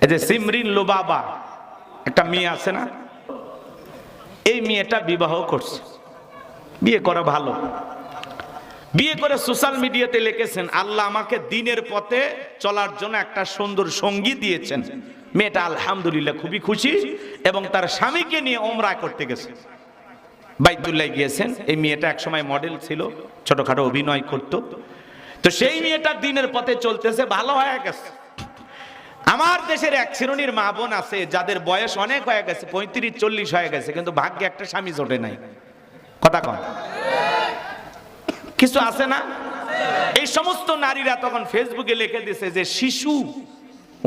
এই যে সিমরিন লুবাবা একটা মেয়ে আছে না, এই মেয়েটা বিবাহ করছে, বিয়ে করা ভালো, বিয়ে করে সোশ্যাল মিডিয়াতে লিখেছেন আল্লাহ আমাকে দ্বীনের পথে চলার জন্য একটা সুন্দর সঙ্গী দিয়েছেন। মেয়েটা আলহামদুলিল্লাহ খুবই খুশি এবং তার স্বামীকে নিয়ে ওমরা করতে গেছে, বাইতুল্লাহ গিয়েছেন। এই মেয়েটা একসময় মডেল ছিল, ছোটখাটো অভিনয় করত। তো সেই মেয়েটা দ্বীনের পথে চলতেছে, ভালো হয়ে গেছে। আমার দেশের এক শ্রেণীর মা বোন আছে যাদের বয়স অনেক হয়ে গেছে, 35-40 হয়ে গেছে, কিন্তু ভাগ্যে একটা স্বামী জোটে নাই। কথা কন, কিছু আছে না? এই সমস্ত নারীরা তখন ফেসবুকে লিখে দিছে যে শিশু,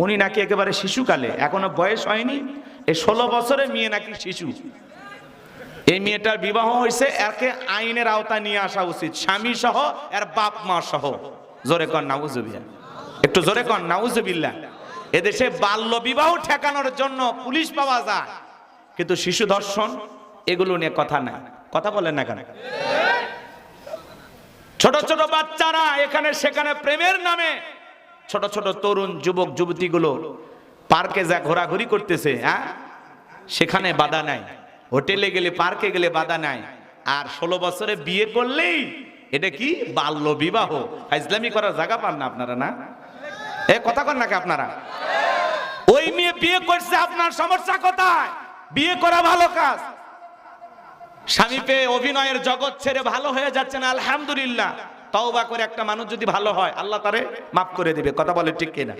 উনি নাকি একেবারে শিশুকালে, এখনো বয়স হয়নি, এই 16 বছরের মেয়ে নাকি শিশু। এই মেয়েটার বিবাহ হয়েছে, একে আইনের আওতায় নিয়ে আসা উচিত, স্বামী সহ এর বাপ মা সহ। জোরে কন নাউজুবিল্লাহ, একটু জোরে কন নাউজুবিল্লাহ। এদেশে বাল্য বিবাহ ঠেকানোর জন্য পুলিশ পাওয়া যায়, কিন্তু শিশু ধর্ষণ এগুলো নিয়ে কথা নাই। কথা বলেন না কেন? ছোট ছোট বাচ্চারা এখানে সেখানে প্রেমের নামে ছোট ছোট তরুণ যুবক যুবতীগুলো পার্কে যা ঘোরাঘুরি করতেছে, হ্যাঁ, সেখানে বাধা নাই। হোটেলে গেলে, পার্কে গেলে বাধা নাই। আর 16 বছরে বিয়ে করলেই এটা কি বাল্য বিবাহ। ইসলামী করার জায়গা পান না আপনারা, না? এ কথা কন নাকি আপনারা? ওই মেয়ে বিয়ে করছে, আপনার সমস্যা কোথায়? বিয়ে করা ভালো কাজ, স্বামী পেয়ে অভিনয়ের জগৎ ছেড়ে ভালো হয়ে যাচ্ছেন, আলহামদুলিল্লাহ। তওবা করে একটা মানুষ যদি ভালো হয় আল্লাহ তারে মাফ করে দিবে। কথা বলে ঠিক কিনা?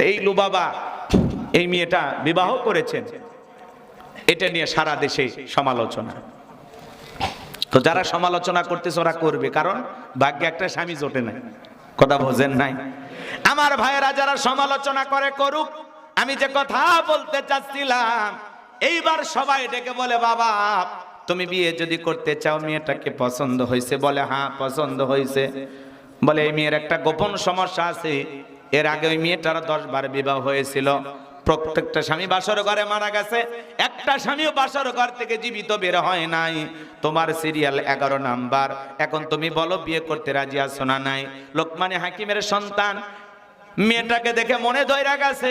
এই লুবাবা এই মেয়েটা বিবাহ করেছেন, এটা নিয়ে সারা দেশে সমালোচনা। তো যারা সমালোচনা করতেছে ওরা করবে, কারণ ভাগ্যে একটা স্বামী জোটে নাই। কথা বোঝেন নাই? আমার ভাইয়েরা যারা সমালোচনা করে করুক, আমি যে কথা বলতে চাচ্ছিলাম, এইবার সবাই ডেকে বলে বাবা তুমি বিয়ে যদি করতে চাও, মেয়েটাকে পছন্দ হয়েছে? বলে হ্যাঁ পছন্দ হয়েছে। বলে এই মেয়ের একটা গোপন সমস্যা আছে, এর আগে ওই মেয়েটার 10 বার বিবাহ হয়েছিল, প্রত্যেকটা স্বামী বাসর ঘরে মারা গেছে, একটা স্বামীও বাসর ঘর থেকে জীবিত বের হয় নাই। তোমার সিরিয়াল 11 নাম্বার। এখন তুমি বলো বিয়ে করতে রাজি আছো না নাই? লোকমানে হাকিমের সন্তান মেয়েটাকে দেখে মনে ধইরা গেছে,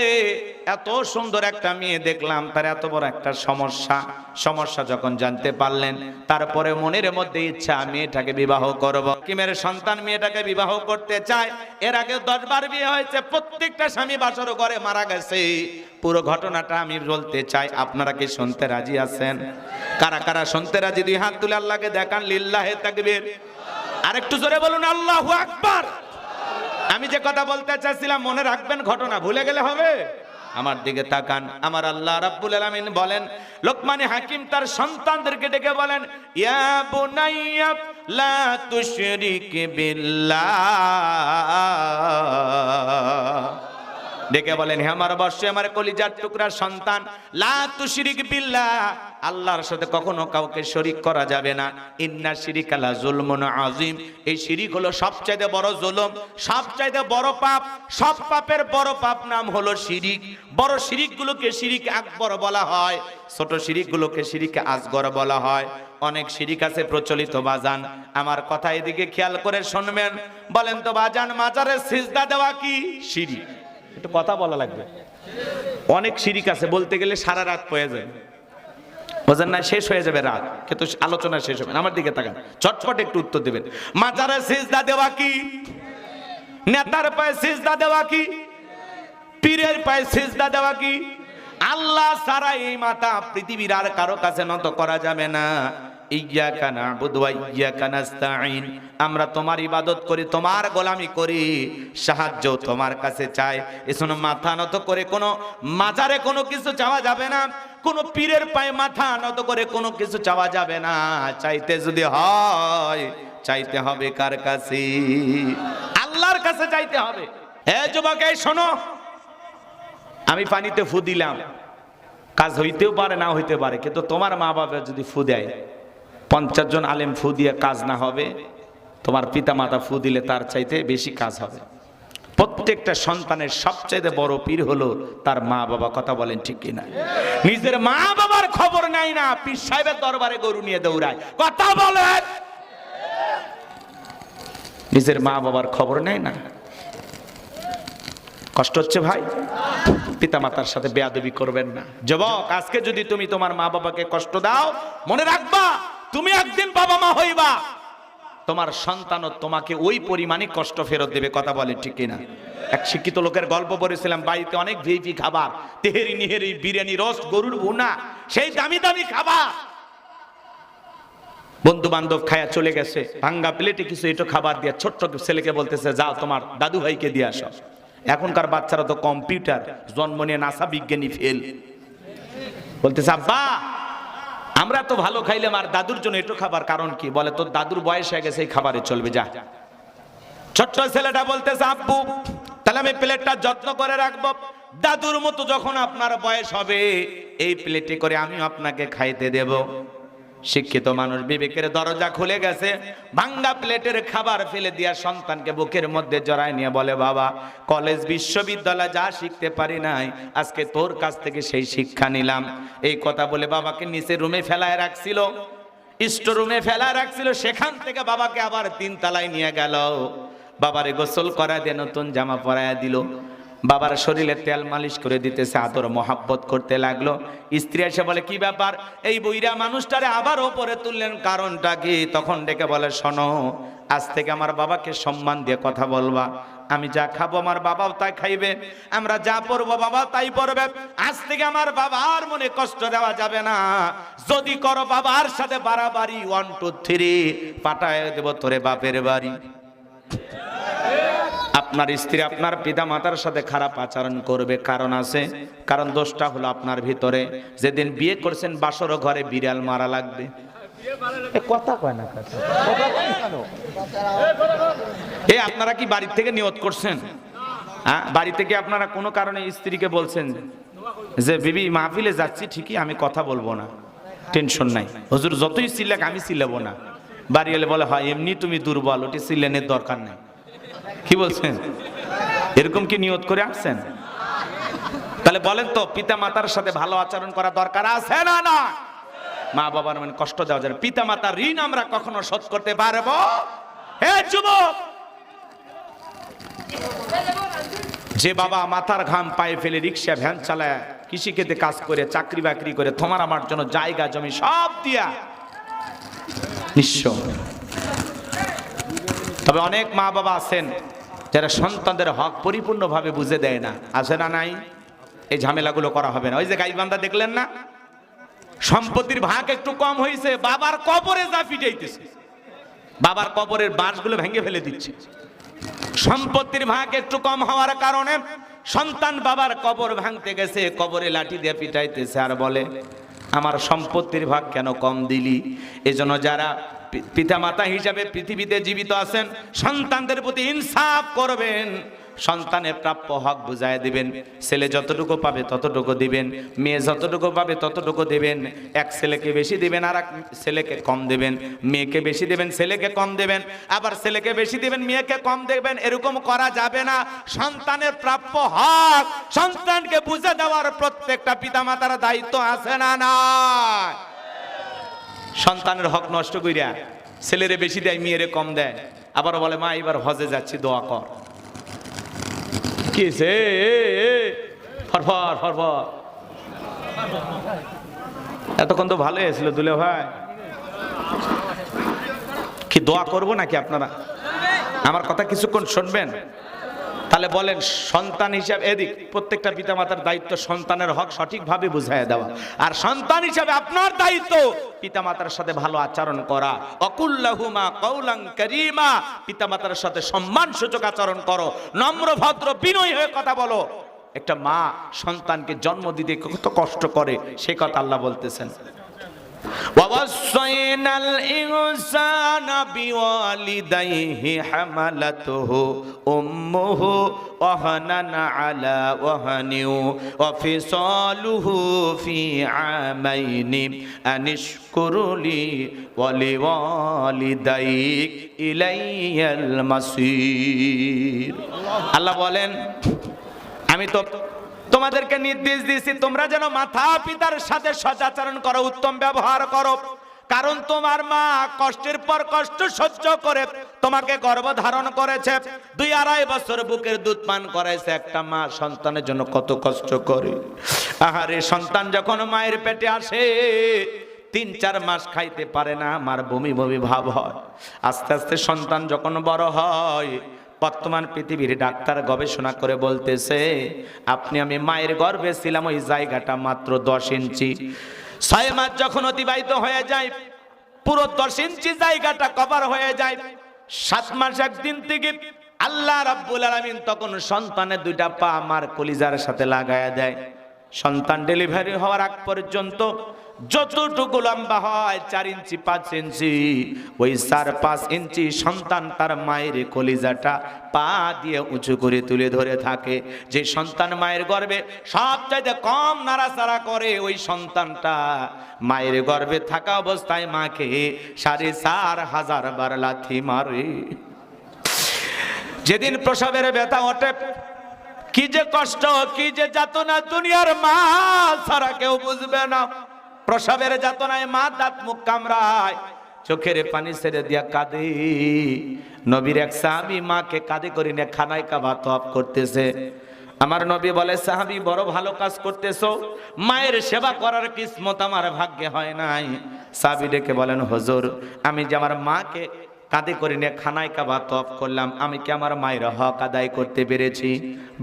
এত সুন্দর একটা মেয়ে দেখলাম, তার এত বড় একটা সমস্যা যখন জানতে পারলেন, তারপরে মনের মধ্যে ইচ্ছা মেয়েটাকে বিবাহ করব। হাকিমের সন্তান মেয়েটাকে বিবাহ করতে চায়। এর আগে 10 বার বিয়ে হয়েছে, প্রত্যেকটা স্বামী বাসর ঘরে মারা গেছে। পুরো ঘটনাটা আমি বলতে চাই, আপনারা কি শুনতে রাজি আছেন? কারা কারা শুনতে রাজি? 2 হাত তুলে আল্লাহকে দেখান, লিল্লাহে তাকবীর। আরেকটু জোরে বলুন আল্লাহু আকবার। আমি যে কথা বলতে চাচ্ছিলাম মনে রাখবেন, ঘটনা ভুলে গেলে হবে? আমার দিকে তাকান। আমার আল্লাহ রাব্বুল আলামিন বলেন, লোকমানে হাকিম তার সন্তানদেরকে ডেকে বলেন, ইয়া বুনাইয়া লা তুশরিক বিল্লাহ। ডেকে বলেন, হে আমার বর্ষে আমার কলিজার টুকরার সন্তান, লা তুশরিক বিল্লাহ, আল্লাহর সাথে কখনো কাউকে শরীক করা যাবে না। ইন্না শিরিকা লা যুলমুন আযীম, এই শিরিক হলো সবচাইতে বড় জুলুম, সবচাইতে বড় পাপ। সব পাপের বড় পাপ নাম হলো শিরিক। বড় শিরিকগুলোকে শিরিক আকবর বলা হয়, ছোট শিরিকগুলোকে শিরিক আসগর বলা হয়। অনেক শিরিক আছে প্রচলিত বাজান, আমার কথা এদিকে খেয়াল করে শুনবেন। বলেন তো বাজান, মাজারে সিজদা দেওয়া কি শিরিক? একটু কথা বলা লাগবে। অনেক শিরিক আছে, বলতে গেলে সারা রাত পড়ে যায়, বোঝেন না? শেষ হয়ে যাবে রাত, কিন্তু আলোচনা শেষ হবে না। আমার দিকে তাকান, চটপট একটু উত্তর দেবেন। মাজারে সিজদা দেওয়া কি? নেতার পায়ে সিজদা দেওয়া কি? পীরের পায়ে সিজদা দেওয়া কি? আল্লাহ ছাড়া এই মাথা পৃথিবীর আর কারো কাছে নত করা যাবে না। ইয়্যাকা না'বুদু ওয়া ইয়্যাকা নাস্তাঈন, আমরা তোমার ইবাদত করি, তোমার গোলামি করি, সাহায্য তোমার কাছে চাই। এজন্য মাথা নত করে কোনো মাজারে কোনো কিছু চাওয়া যাবে না, কোনো পীরের পায়ে মাথা নত করে কোনো কিছু চাওয়া যাবে না। চাইতে যদি হয়, চাইতে হবে কার কাছে? আল্লাহর কাছে চাইতে হবে। হে যুবক, এই শোনো, আমি পানিতে ফু দিলাম, কাজ হইতেও পারে না হইতে পারে, কিন্তু তোমার মা বাবা যদি ফু দেয়, 50 জন আলেম ফু দিয়ে কাজ না হবে, তোমার পিতা মাতা ফু দিলে তার চাইতে বেশি কাজ হবে। প্রত্যেকটা সন্তানের সবচাইতে বড় পীর হলো তার মা বাবা। কথা বলেন ঠিক কিনা? নিজের মা বাবার খবর নাই না, পীর সাহেবের দরবারে গরু নিয়ে দৌড়ায়। কথা বলেন, নিজের মা বাবার খবর নেয় না। কষ্ট হচ্ছে ভাই? পিতা মাতার সাথে বেয়াদবি করবেন না। যুবক, আজকে যদি তুমি তোমার মা বাবাকে কষ্ট দাও, মনে রাখবা তুমি একদিন বাবা মা হইবা, তোমার সন্তানও তোমাকে ওই পরিমাণে কষ্ট ফেরত দেবে। কথা বলে ঠিক কিনা? এক শিক্ষিত লোকের গল্প পড়েছিলাম, বাড়িতে অনেক ভিআইপি খাবার, তেহেরি নিহেরি, বিরিয়ানি, রোস্ট, গরুর ভুনা, সেই দামি দামি খাবার, বন্ধু বান্ধব খায়া চলে গেছে, ভাঙ্গা প্লেটে কিছু একটু খাবার দিয়ে ছোট্ট ছেলেকে বলতেছে, যাও তোমার দাদু ভাইকে দিয়ে আসো। এখনকার বাচ্চারা তো কম্পিউটার, জন্ম নিয়ে নাসা বিজ্ঞানী ফেল। বলতেছে, আব্বা আমরা তো ভালো খাইলাম, আর দাদুর জন্য একটু খাবার, কারণ কি? বলে তোর দাদুর বয়স হয়ে গেছে, এই খাবারে চলবে, যা। ছোট্ট ছেলেটা বলতেছে, আব্বু তাহলে আমি প্লেটটা যত্ন করে রাখবো, দাদুর মতো যখন আপনার বয়স হবে এই প্লেটে করে আমি আপনাকে খাইতে দেব। শিক্ষিত মানুষ, বিবেকের দরজা খুলে গেছে, ভাঙ্গা প্লেটের খাবার ফেলে দিয়া সন্তানকে বুকের মধ্যে জড়ায় নিয়ে বলে, বাবা কলেজ বিশ্ববিদ্যালয় যা শিখতে পারি নাই, আজকে তোর কাছ থেকে সেই শিক্ষা নিলাম। এই কথা বলে বাবাকে নিচে রুমে ফেলায় রাখছিল, স্টোর রুমে ফেলায় রাখছিল, সেখান থেকে বাবাকে আবার 3 তলায় নিয়ে গেল। বাবারে গোসল করায় দিয়ে নতুন জামা পরায় দিল, বাবার শরীরে তেল মালিশ করে দিতেছে, আদর মহাব্বত করতে লাগলো। স্ত্রী এসে বলে, কি ব্যাপার, এই বুইরা মানুষটারে আবার ওপরে তুললেন, কারণটা কি? তখন ডেকে বলে, শোনো, আজ থেকে আমার বাবাকে সম্মান দিয়ে কথা বলবা, আমি যা খাবো আমার বাবাও তাই খাইবে, আমরা যা পরবো বাবা তাই পরবে, আজ থেকে আমার বাবার মনে কষ্ট দেওয়া যাবে না, যদি করো বাবার সাথে বাড়াবাড়ি 1 2 3 পাঠায় দেব তোরে বাপের বাড়ি। আপনার স্ত্রী আপনার পিতা মাতার সাথে খারাপ আচরণ করবে, কারণ আছে, কারণ দোষটা হলো আপনার ভিতরে। যেদিন বিয়ে করছেন বাসর ঘরে বিড়াল মারা লাগবে। কথা কয় না, আপনারা কি বাড়ি থেকে নিয়ত করছেন? বাড়ি থেকে আপনারা কোনো কারণে স্ত্রীকে বলছেন যে বিবি মাহফিলে যাচ্ছি ঠিকই, আমি কথা বলবো না, টেনশন নাই, হুজুর যতই চিল্লাক আমি চিল্লাবো না। বাড়ি এলে বলে, হয় এমনি তুমি দুর্বল, ওটি চিল্লানোর দরকার নেই। কি বলছেন? এরকম কি নিয়ত করে আসছেন? তাহলে বলেন তো, পিতা মাতার সাথে ভালো আচরণ করা দরকার আছে না? না, মা বাবার মানে কষ্ট দেওয়া যায়। পিতা মাতার ঋণ আমরা কখনো শোধ করতে পারবো? হে যুবক, যে বাবা মাথার ঘাম পায়ে ফেলে রিক্সা ভ্যান চালায়, কৃষিক্ষেত্রে কাজ করে, চাকরি বাকরি করে, তোমার আমার জন্য জায়গা জমি সব দিয়া নিঃস্ব। তবে অনেক মা বাবা আছেন যারা সন্তানদের হক পরিপূর্ণভাবে বুঝে দেয় না, আছে না? নাই? এই ঝামেলাগুলো করা হবে না। ওই যে গাইবান্ধা দেখলেন না, সম্পত্তির ভাগ একটু কম হয়েছে, বাবার কবরে যা ফিটাইতেছে, বাবার কবরের বাঁশগুলো ভেঙে ফেলে দিচ্ছে। সম্পত্তির ভাগ একটু কম হওয়ার কারণে সন্তান বাবার কবর ভাঙতে গেছে, কবরে লাঠি দিয়ে পিটাইতেছে, আর বলে আমার সম্পত্তির ভাগ কেন কম দিলি? এজন্য যারা পিতামাতা হিসাবে পৃথিবীতে জীবিত আছেন, সন্তানদের প্রতি ইনসাফ করবেন, সন্তানের প্রাপ্য হক বুঝায় দিবেন। ছেলে যতটুকু পাবে ততটুকু দিবেন, মেয়ে যতটুকু পাবে ততটুকু দিবেন। এক ছেলেকে বেশি দিবেন, আর এক ছেলেকে কম দেবেন, মেয়েকে বেশি দেবেন, ছেলেকে কম দেবেন, আবার ছেলেকে বেশি দিবেন, মেয়েকে কম দেবেন, এরকম করা যাবে না। সন্তানের প্রাপ্য হক সন্তানকে বুঝে দেওয়ার প্রত্যেকটা পিতামাতার দায়িত্ব আছে না? না, সন্তানের হক নষ্ট কইরা ছেলেরে বেশি দেয়, মেয়েরে কম দেয়, আবার বলে মা এবার হজে যাচ্ছি দোয়া কর। কি ফরফর ফরফর, এতক্ষণ তো ভালোই ছিল দুলে ভাই, কি দোয়া করবো নাকি আপনারা? আমার কথা কিছুক্ষণ শুনবেন? তাহলে বলেন, সন্তান হিসাবে এদিক প্রত্যেকটা পিতামাতার দায়িত্ব সন্তানের হক সঠিকভাবে বুঝাইয়া দেওয়া, আর সন্তান হিসাবে আপনার দায়িত্ব পিতামাতার সাথে ভালো আচরণ করা। অকুল্লাহুমা কওলান কারীমা, পিতামাতার সাথে সম্মানসূচক আচরণ করো, নম্র ভদ্র বিনয়ী হয়ে কথা বলো। একটা মা সন্তানকে জন্ম দিতে কত কষ্ট করে সে কথা আল্লাহ বলতেছেন। وَوَصَّيْنَا الْإِنسَانَ بِوَالِدَيْهِ حَمَلَتْهُ أُمُّهُ وَهْنًا عَلَى وَهْنٍ وَفِصَالُهُ فِي عَامَيْنِ أَنِ اشْكُرْ لِي وَلِوَالِدَيْكَ إِلَيَّ الْمَصِيرُ। আল্লাহ বলেন, আমি তো তোমাদেরকে নির্দেশ দিয়েছি তোমরা যেন মাতা পিতার সাথে সদাচরণ করো, উত্তম ব্যবহার করো, কারণ তোমার মা কষ্টের পর কষ্ট সহ্য করে তোমাকে গর্ভ ধারণ করেছে, 2-2.5 বছর বুকের দুধ পান করাইছে। একটা মা সন্তানের জন্য কত কষ্ট করে। আহারে, সন্তান যখন মায়ের পেটে আসে 3-4 মাস খাইতে পারে না, আমার বমি বমি ভাব হয়। আস্তে আস্তে সন্তান যখন বড় হয়, বর্তমান পৃথিবীর ডাক্তার গবেষণা করে বলতেছে, আপনি আমি মায়ের গর্ভে ছিলাম ওই জায়গাটা মাত্র 10 ইঞ্চি। 6 মাস যখন অতিবাহিত হয়ে যায়, পুরো 10 ইঞ্চি জায়গাটা কভার হয়ে যায়। 7 মাস 1 দিন থেকে আল্লাহ রাব্বুল আলামিন তখন সন্তানের 2টা পা আমার কলিজার সাথে লাগায়া দেয়। সন্তান ডেলিভারি হওয়ার আগ পর্যন্ত যতটুকু লম্বা হয় 4 ইঞ্চি 5 ইঞ্চি, ওই 4-5 ইঞ্চি সন্তান তার মায়ের কলিজাটা পা দিয়ে উঁচু করে তুলে ধরে থাকে। যে সন্তান মায়ের গর্ভে সবচাইতে কম নাড়াচাড়া করে, ওই সন্তানটা মায়ের গর্ভে থাকা অবস্থায় মাকে 4,500 বার লাথি মারে। যেদিন প্রসবের ব্যথা ওঠে, কি যে কষ্ট, কি যে যাতনা, দুনিয়ার মা ছাড়া কেউ বুঝবে না। প্রসবের যাতনায় মা দাঁত মুখ কামড়ায়, চোখের পানি ছেড়ে দিয়া কাঁদে। নবীর এক সাহাবী মাকে কাঁধে করে নিয়ে খানায় কাবা তওয়াফ করতেছে। আমার নবী বলে, সাহাবী বড় ভালো কাজ করতেছো, মায়ের সেবা করার কিসমত আমার ভাগ্যে হয় নাই। সাহাবী ডেকে বলেন, হুজুর, আমি যে আমার মাকে কাঁধে করে নিয়ে খানায় কাবা তওয়াফ করলাম, আমি কি আমার মায়ের হক আদায় করতে পেরেছি?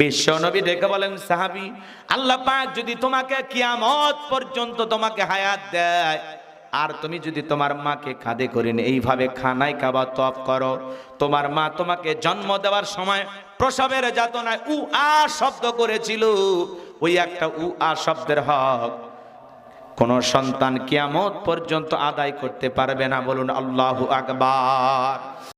বিশ্ব নবী ডেকে বলেন, সাহাবী, আল্লাহ পাক যদি তোমাকে কিয়ামত পর্যন্ত তোমাকে হায়াত দেয়, আর তুমি যদি তোমার মাকে কাঁধে করে নিয়ে এইভাবে খানায় কাবা তওয়াফ করো, তোমার মা তোমাকে জন্ম দেওয়ার সময় প্রসবের যাতনায় উ আ শব্দ করেছিল, ওই একটা উ আ শব্দের হক কোন সন্তান কিয়ামত পর্যন্ত আদায় করতে পারবে না। বলুন আল্লাহু আকবার।